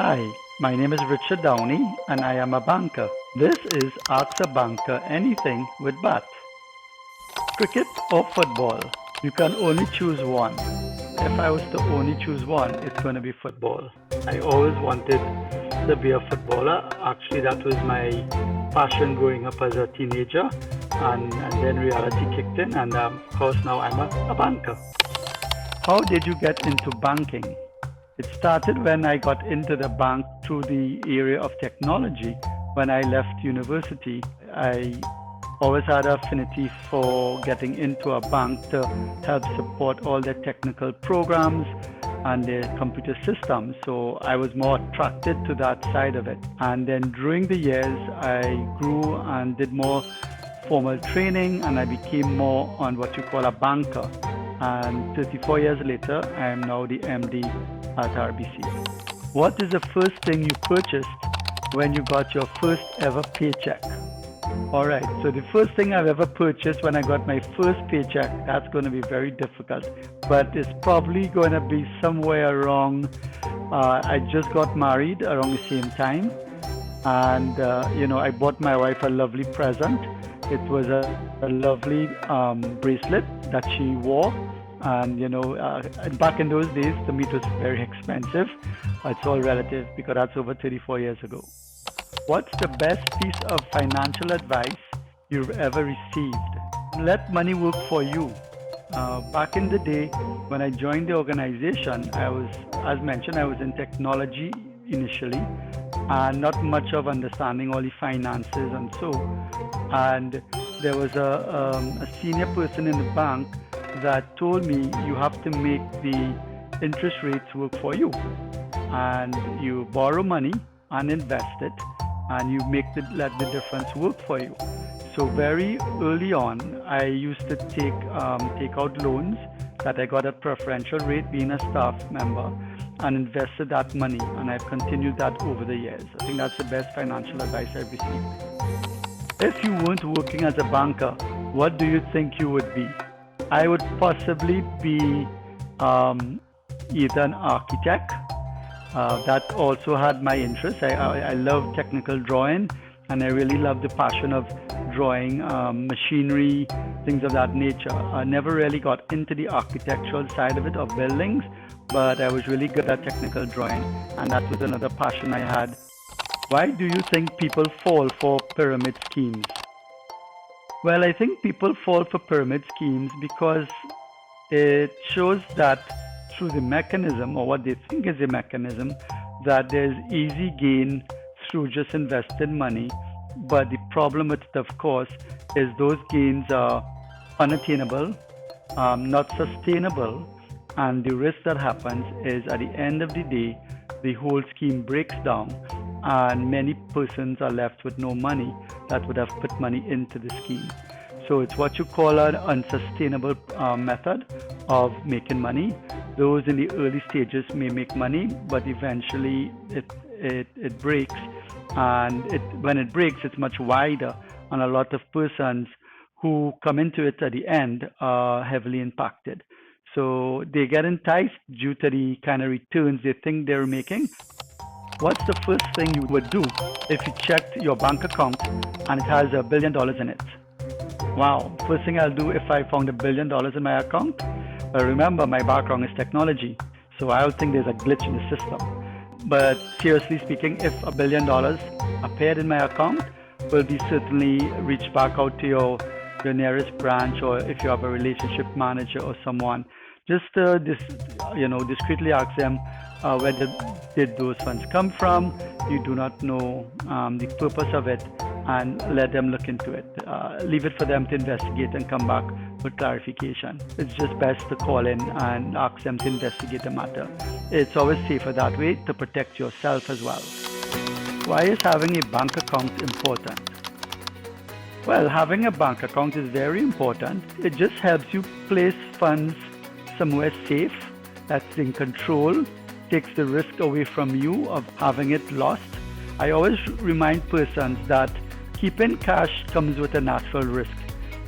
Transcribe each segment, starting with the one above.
Hi, my name is Richard Downie and I am a banker. This is Ask a Banker Anything with Bat. Cricket or football? You can only choose one. If I was to only choose one, it's going to be football. I always wanted to be a footballer. Actually, that was my passion growing up as a teenager, and then reality kicked in, and of course, now I'm a banker. How did you get into banking? It started when I got into the bank through the area of technology. When I left university, I always had an affinity for getting into a bank to help support all the technical programs and the computer systems. So I was more attracted to that side of it. And then during the years, I grew and did more formal training, and I became more on what you call a banker. And 34 years later, I am now the MD at RBC. What is the first thing you purchased when you got your first ever paycheck? All right, so the first thing I've ever purchased when I got my first paycheck, that's going to be very difficult, but it's probably going to be somewhere around, I just got married around the same time, and I bought my wife a lovely present. It was a lovely bracelet that she wore. And back in those days, to me it was very expensive. It's all relative because that's over 34 years ago. What's the best piece of financial advice you've ever received? Let money work for you. Back in the day when I joined the organization, as mentioned, I was in technology initially, and not much of understanding all the finances and so. And there was a senior person in the bank that told me you have to make the interest rates work for you, and you borrow money and invest it, and you let the difference work for you. So very early on, I used to take out loans that I got at preferential rate being a staff member, and invested that money, and I've continued that over the years. I think that's the best financial advice I've received. If you weren't working as a banker, what do you think you would be? I would possibly be either an architect. That also had my interest. I love technical drawing, and I really love the passion of drawing machinery, things of that nature. I never really got into the architectural side of it, of buildings, but I was really good at technical drawing, and that was another passion I had. Why do you think people fall for pyramid schemes? Well, I think people fall for pyramid schemes because it shows that through the mechanism, or what they think is the mechanism, that there's easy gain through just investing money. But the problem with it, of course, is those gains are unattainable, not sustainable, and the risk that happens is at the end of the day, the whole scheme breaks down, and many persons are left with no money that would have put money into the scheme. So it's what you call an unsustainable method of making money. Those in the early stages may make money, but eventually it breaks, and when it breaks, it's much wider, and a lot of persons who come into it at the end are heavily impacted. So they get enticed due to the kind of returns they think they're making. What's the first thing you would do if you checked your bank account and it has $1 billion in it? Wow, first thing I'll do if I found $1 billion in my account? Well, remember, my background is technology, so I don't think there's a glitch in the system. But seriously speaking, if $1 billion appeared in my account, will be certainly reach back out to your nearest branch, or if you have a relationship manager or someone, just discreetly ask them where did those funds come from. You do not know the purpose of it, and let them look into it. Leave it for them to investigate and come back with clarification. It's just best to call in and ask them to investigate the matter. It's always safer that way to protect yourself as well. Why is having a bank account important? Well, having a bank account is very important. It just helps you place funds somewhere safe, that's in control, takes the risk away from you of having it lost. I always remind persons that keeping cash comes with a natural risk.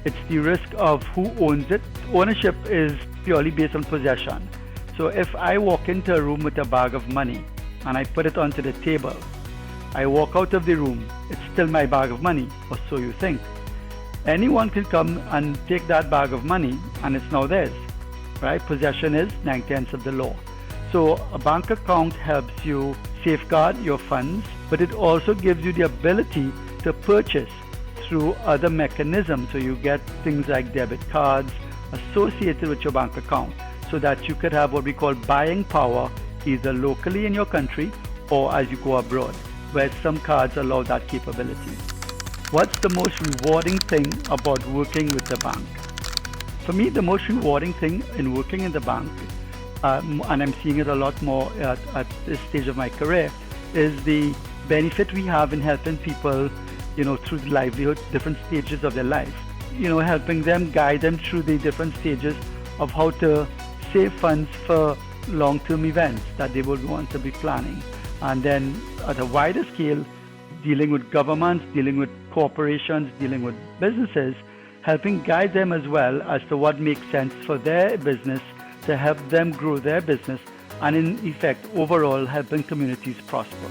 It's the risk of who owns it. Ownership is purely based on possession. So if I walk into a room with a bag of money and I put it onto the table. I walk out of the room. It's still my bag of money, or so you think. Anyone can come and take that bag of money, and it's now theirs, right? Possession is 9/10 of the law. So a bank account helps you safeguard your funds, but it also gives you the ability to purchase through other mechanisms. So you get things like debit cards associated with your bank account, so that you could have what we call buying power either locally in your country or as you go abroad, where some cards allow that capability. What's the most rewarding thing about working with the bank? For me, the most rewarding thing in working in the bank, and I'm seeing it a lot more at this stage of my career, is the benefit we have in helping people, through the livelihood, different stages of their life. Helping them, guide them through the different stages of how to save funds for long-term events that they would want to be planning. And then at a wider scale, dealing with governments, dealing with corporations, dealing with businesses, helping guide them as well as to what makes sense for their business to help them grow their business, and in effect, overall helping communities prosper.